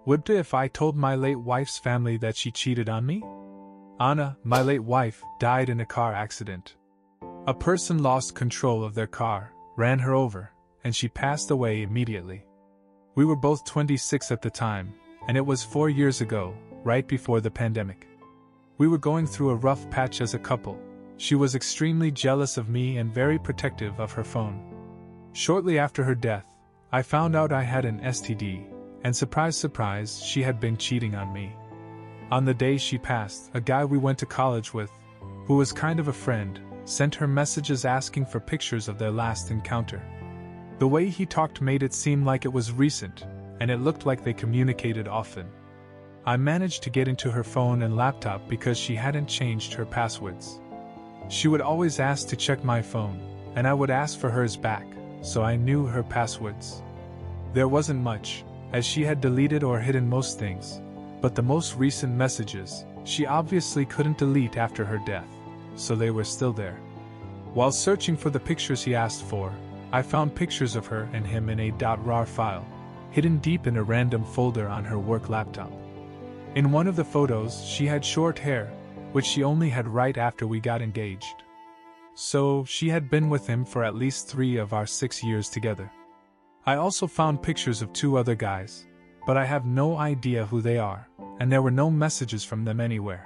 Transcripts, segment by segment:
WIBTA if I told my late wife's family that she cheated on me? Anna, my late wife, died in a car accident. A person lost control of their car, ran her over, and she passed away immediately. We were both 26 at the time, and it was 4 years ago, right before the pandemic. We were going through a rough patch as a couple. She was extremely jealous of me and very protective of her phone. Shortly after her death, I found out I had an STD, and surprise surprise, she had been cheating on me. On the day she passed, a guy we went to college with, who was kind of a friend, sent her messages asking for pictures of their last encounter. The way he talked made it seem like it was recent, and it looked like they communicated often. I managed to get into her phone and laptop because she hadn't changed her passwords. She would always ask to check my phone, and I would ask for hers back, so I knew her passwords. There wasn't much, as she had deleted or hidden most things, but the most recent messages, she obviously couldn't delete after her death, so they were still there. While searching for the pictures he asked for, I found pictures of her and him in a .rar file, hidden deep in a random folder on her work laptop. In one of the photos, she had short hair, which she only had right after we got engaged. So, she had been with him for at least 3 of our 6 years together. I also found pictures of 2 other guys, but I have no idea who they are, and there were no messages from them anywhere.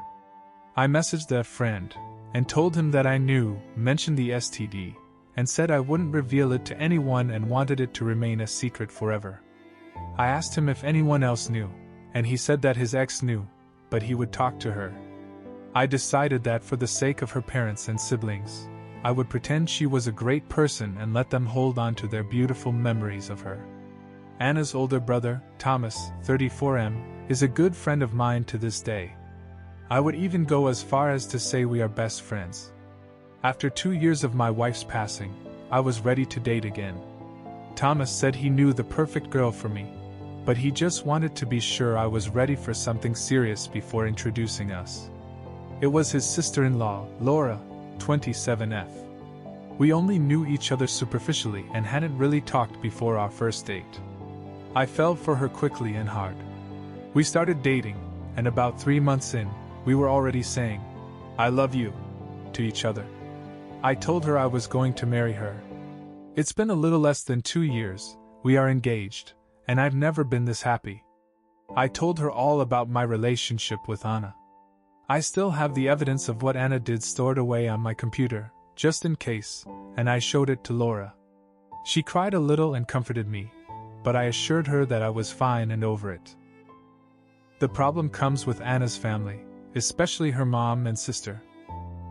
I messaged their friend, and told him that I knew, mentioned the STD, and said I wouldn't reveal it to anyone and wanted it to remain a secret forever. I asked him if anyone else knew, and he said that his ex knew, but he would talk to her. I decided that for the sake of her parents and siblings, I would pretend she was a great person and let them hold on to their beautiful memories of her. Anna's older brother, Thomas, 34M, is a good friend of mine to this day. I would even go as far as to say we are best friends. After 2 years of my wife's passing, I was ready to date again. Thomas said he knew the perfect girl for me, but he just wanted to be sure I was ready for something serious before introducing us. It was his sister-in-law, Laura, 27F. We only knew each other superficially and hadn't really talked before our first date. I fell for her quickly and hard. We started dating, and about 3 months in, we were already saying, "I love you," to each other. I told her I was going to marry her. It's been a little less than 2 years, we are engaged, and I've never been this happy. I told her all about my relationship with Anna. I still have the evidence of what Anna did stored away on my computer, just in case, and I showed it to Laura. She cried a little and comforted me, but I assured her that I was fine and over it. The problem comes with Anna's family, especially her mom and sister.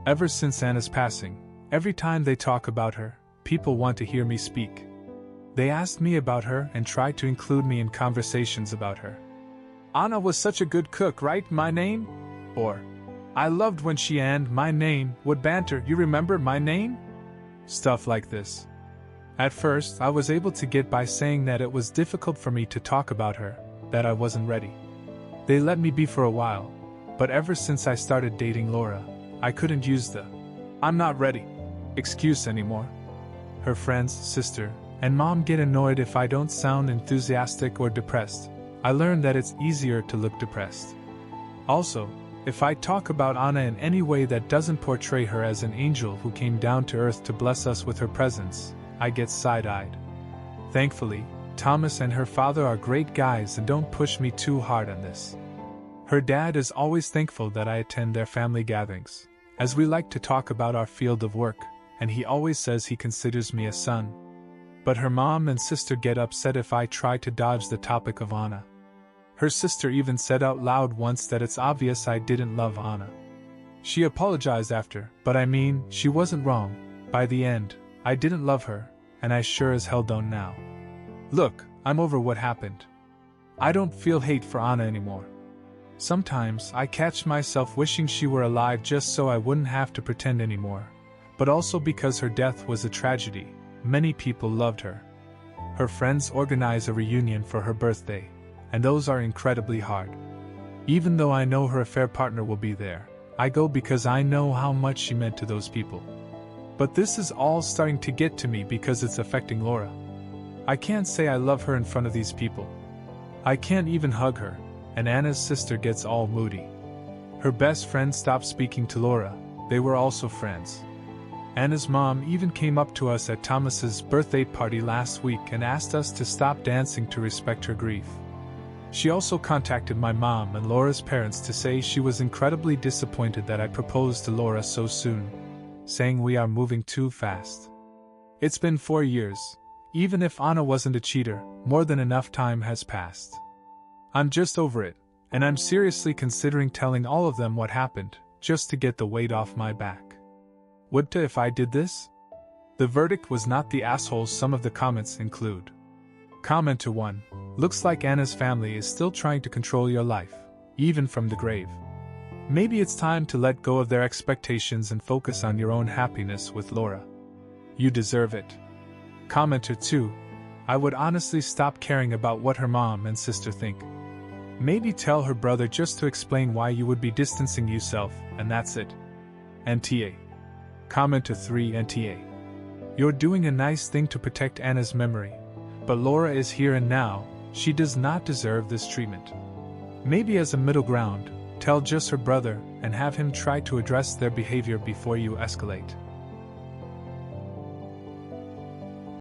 Ever since Anna's passing, every time they talk about her, people want to hear me speak. They asked me about her and tried to include me in conversations about her. "Anna was such a good cook, right? My name?" Or, "I loved when she and my name would banter, you remember my name?" Stuff like this. At first, I was able to get by saying that it was difficult for me to talk about her, that I wasn't ready. They let me be for a while, but ever since I started dating Laura, I couldn't use the "I'm not ready" excuse anymore. Her friends, sister, and mom get annoyed if I don't sound enthusiastic or depressed. I learned that it's easier to look depressed. Also, if I talk about Anna in any way that doesn't portray her as an angel who came down to earth to bless us with her presence, I get side-eyed. Thankfully, Thomas and her father are great guys and don't push me too hard on this. Her dad is always thankful that I attend their family gatherings, as we like to talk about our field of work, and he always says he considers me a son. But her mom and sister get upset if I try to dodge the topic of Anna. Her sister even said out loud once that it's obvious I didn't love Anna. She apologized after, but I mean, she wasn't wrong. By the end, I didn't love her, and I sure as hell don't now. Look, I'm over what happened. I don't feel hate for Anna anymore. Sometimes I catch myself wishing she were alive just so I wouldn't have to pretend anymore, but also because her death was a tragedy. Many people loved her. Her friends organize a reunion for her birthday, and those are incredibly hard. Even though I know her affair partner will be there, I go because I know how much she meant to those people. But this is all starting to get to me because it's affecting Laura. I can't say I love her in front of these people. I can't even hug her, and Anna's sister gets all moody. Her best friend stopped speaking to Laura, they were also friends. Anna's mom even came up to us at Thomas's birthday party last week and asked us to stop dancing to respect her grief. She also contacted my mom and Laura's parents to say she was incredibly disappointed that I proposed to Laura so soon, saying we are moving too fast. It's been 4 years. Even if Anna wasn't a cheater, more than enough time has passed. I'm just over it, and I'm seriously considering telling all of them what happened, just to get the weight off my back. WIBTA if I did this? The verdict was not the assholes some of the comments include. Commenter 1. Looks like Anna's family is still trying to control your life, even from the grave. Maybe it's time to let go of their expectations and focus on your own happiness with Laura. You deserve it. Commenter 2. I would honestly stop caring about what her mom and sister think. Maybe tell her brother just to explain why you would be distancing yourself, and that's it. NTA. Commenter 3 NTA. You're doing a nice thing to protect Anna's memory, but Laura is here and now, she does not deserve this treatment. Maybe as a middle ground, tell just her brother and have him try to address their behavior before you escalate.